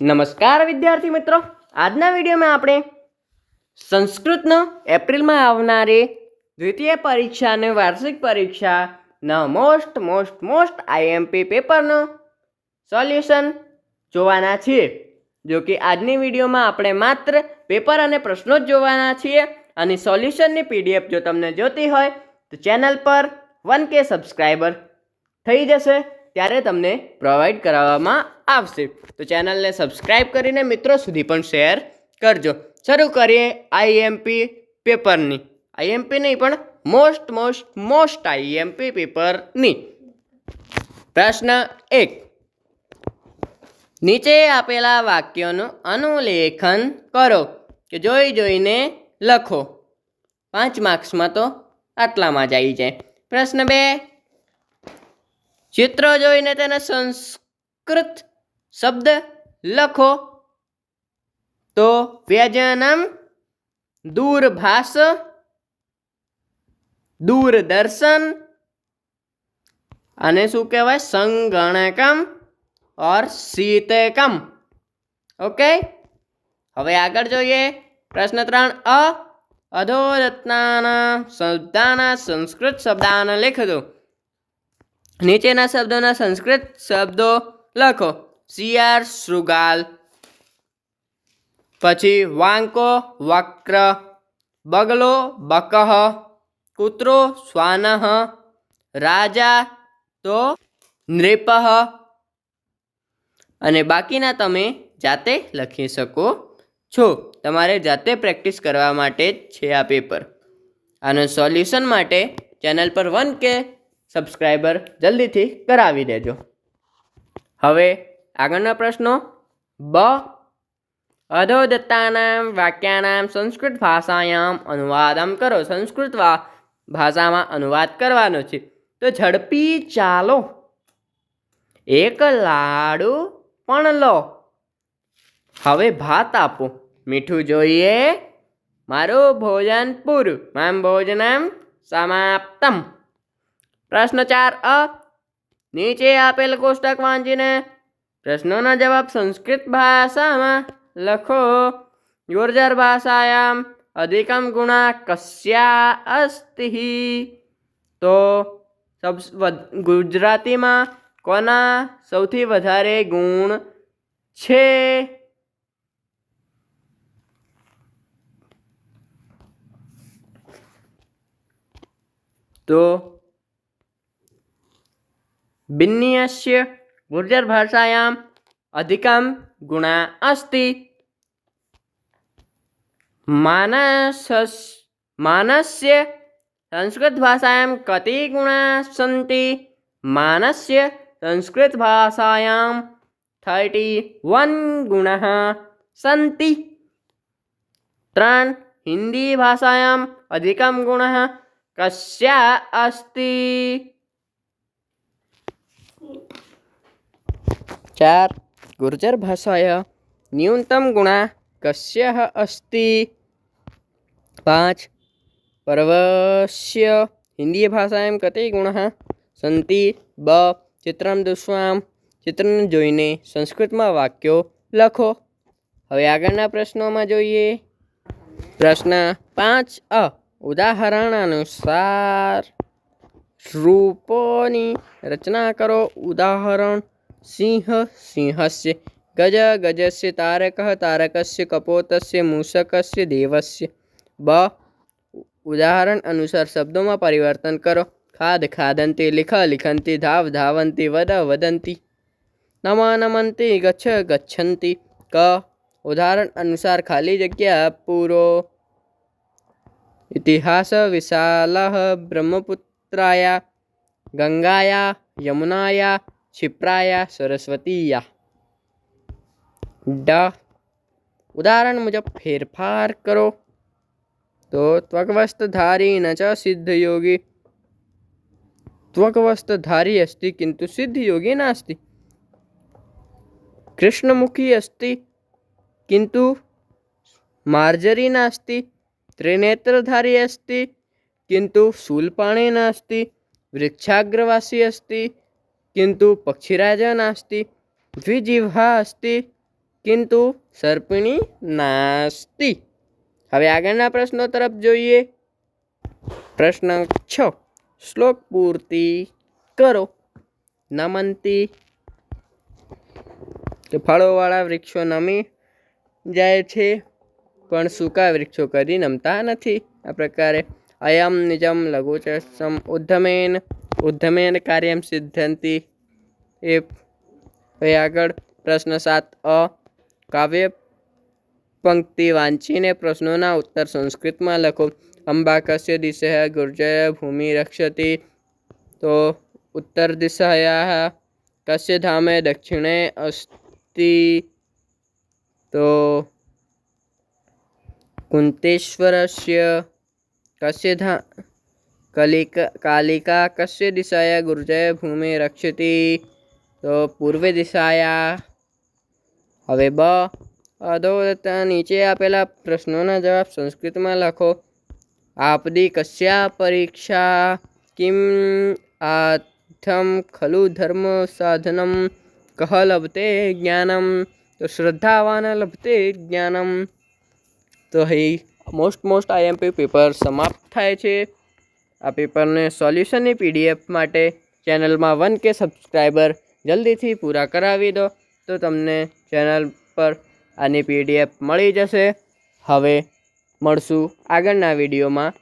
નમસ્કાર વિદ્યાર્થી મિત્રો, આજના વિડીયોમાં આપણે સંસ્કૃતનો એપ્રિલમાં આવનારી દ્વિતીય પરીક્ષા અને વાર્ષિક પરીક્ષાના મોસ્ટ આઈએમપી પેપરનું સોલ્યુશન જોવાના છીએ. જો કે આજની વિડીયોમાં આપણે માત્ર પેપર અને પ્રશ્નો જ જોવાના છીએ અને સોલ્યુશનની પીડીએફ જો તમને જોતી હોય તો ચેનલ પર 1K સબસ્ક્રાઈબર થઈ જશે ત્યારે તમને પ્રોવાઈડ કરાવવામાં આવશે. તો ચેનલને સબસ્ક્રાઈબ કરીને મિત્રો સુધી પણ શેર કરજો. શરૂ કરીએ આઈએમપી પેપરની. આઈએમપી નહીં પણ મોસ્ટ આઈએમપી પેપરની. પ્રશ્ન 1. નીચે આપેલા વાક્યોનું અનુલેખન કરો કે જોઈને લખો. 5 માર્ક્સમાં તો આટલામાં જ આવી જાય. પ્રશ્ન 2. ચિત્રો જોઈને તેના સંસ્કૃત શબ્દ લખો. તો વ્યજનમ, દૂરભાષ, દૂરદર્શન અને શું કહેવાય સંગણકમ ઓર શીતકમ. ઓકે, હવે આગળ જોઈએ. પ્રશ્ન 3. અધોદત્તાના શબ્દાના સંસ્કૃત શબ્દાન લખો. નીચેના શબ્દોના સંસ્કૃત શબ્દો લખો. શિયાળ શૃગાલ, પછી વાંકો વક્ર, બગલો બકહ, કૂતરો શ્વાનઃ, રાજા તો નૃપઃ. અને બાકીના તમે જાતે લખી શકો છો. તમારે જાતે પ્રેક્ટિસ કરવા માટે જ છે આ પેપર. આનું સોલ્યુશન માટે ચેનલ પર 1K સબસ્ક્રાઈબર જલ્દીથી કરાવી દેજો. હવે આગળના પ્રશ્નો. અધોદત્તાનામ વાક્યાનામ સંસ્કૃત ભાષાયામ અનુવાદમ કરો. સંસ્કૃત ભાષામાં અનુવાદ કરવાનો છે. તો ઝડપી ચાલો, એક લાડુ પણ લો, હવે ભાત આપો, મીઠું જોઈએ, મારું ભોજન પૂરું, મામ ભોજનમ સમાપ્તમ. પ્રશ્ન 4. નીચે આપેલ કોષ્ટક વાંચીને પ્રશ્નોના જવાબ સંસ્કૃત ભાષામાં લખો. ગુર્જર ભાષાયામ અધિકમ ગુણા કસ્યા અસ્તિ. તો ગુજરાતીમાં કોના સૌથી વધારે ગુણ છે? તો बिन्नीयस्य गुर्जर भाषायाम अधिकम गुणा अस्ति. मानस्य संस्कृत भाषायाम कति गुणा सन्ति? मानस्य संस्कृत भाषायाम 31 गुणः सन्ति. 3. हिंदी भाषायाम अधिकम गुणः कस्या अस्ति? 4. गुर्जर भाषायां न्यूनतम गुणा कस्यः अस्ति? 5. पर्वस्य हिंदी भाषायां कति गुणः सन्ति? ब. चित्रं दृष्ट्वा चित्रને જોઈને સંસ્કૃતમાં વાક્યો લખો. હવે આગળના પ્રશ્નોમાં જોઈએ. પ્રશ્ન 5. ઉદાહરણ અનુસાર રૂપોની રચના કરો. ઉદાહરણ. સિંહ સિંહસ્ય, ગજ ગજસ્ય, તારકः તારકસ્ય, કપોતસ્ય, મૂષકસ્ય, દેવસ્ય. બ. ઉદાહરણ અનુસાર શબ્દોમાં પરિવર્તન કરો. ખાદ ખાદંતી, લિખ લિખંતી, ધાવ ધાવંતી, વદ વદંતી, નમ નમંતી, ગચ્છ ગચ્છંતી. ક. ઉદાહરણ અનુસાર ખાલી જગ્યા પૂરો. ઇતિહાસ વિશાલઃ બ્રહ્મપુત્રાયા, ગંગાયા, યમુનાયા, क्षिप्राया, सरस्वतीया. ड. उदाहरण मुझे फेरफार करो. तो त्वग्वस्त्रधारी न च सिद्धयोगी. त्वग्वस्त्रधारी अस्ति किंतु सिद्धयोगी नास्ति. कृष्णमुखी अस्ति किंतु मार्जरी नास्ति. त्रिनेत्रधारी अस्ति किंतु शूलपाणि नास्ति. वृक्षाग्रवासी अस्ति किंतु पक्षीराज नास्ति. द्विजिह्वा अस्ति किंतु सर्पिणी नास्ति। હવે આગળના પ્રશ્નો તરફ જોઈએ। પ્રશ્ન 6, શ્લોક પૂર્તિ કરો। નમંતી કે ફળોવાળા વૃક્ષો નમી જાય છે પણ સૂકા વૃક્ષો કદી નમતા નથી। આ પ્રકારે અયમ નિજમ લઘુચસમ ઉદ્ધમેન કાર્યમ સિદ્ધંતિ। એ હવે આગળ પ્રશ્ન 7 કાવ્ય પંક્તિ વાંચીને પ્રશ્નોના ઉત્તર સંસ્કૃતમાં લખો। અંબા કસ્ય દિશઃ ગુર્જર ભૂમિ રક્ષતિ। તો ઉત્તર દિશાયાः કસ્ય ધામે દક્ષિણે અસ્તિ। તો कुन्तेश्वरस्य। कस्य कालिका कस्य दिशाया गुर्जय भूमि रक्षति। तो पूर्व दिशाया। હવે બ અધોતતા નીચે આપેલા પ્રશ્નોના જવાબ સંસ્કૃતમાં લખો। આપદી કસ્યા પરીક્ષા કિમ આથમ ખલુ ધર્મ સાધનમ કહ લભતે જ્ઞાનમ। તો શ્રદ્ધાવાન લભતે જ્ઞાનમ। તો અહીં મોસ્ટ આઈએમપી પેપર સમાપ્ત થાય છે। આ પેપરને સોલ્યુશનની પીડીએફ માટે ચેનલમાં 1K સબસ્ક્રાઈબર જલ્દીથી પૂરા કરાવી દો તો તમને ચેનલ પર આની પીડીએફ મળી જશે। હવે મળશું આગળના વિડીયોમાં।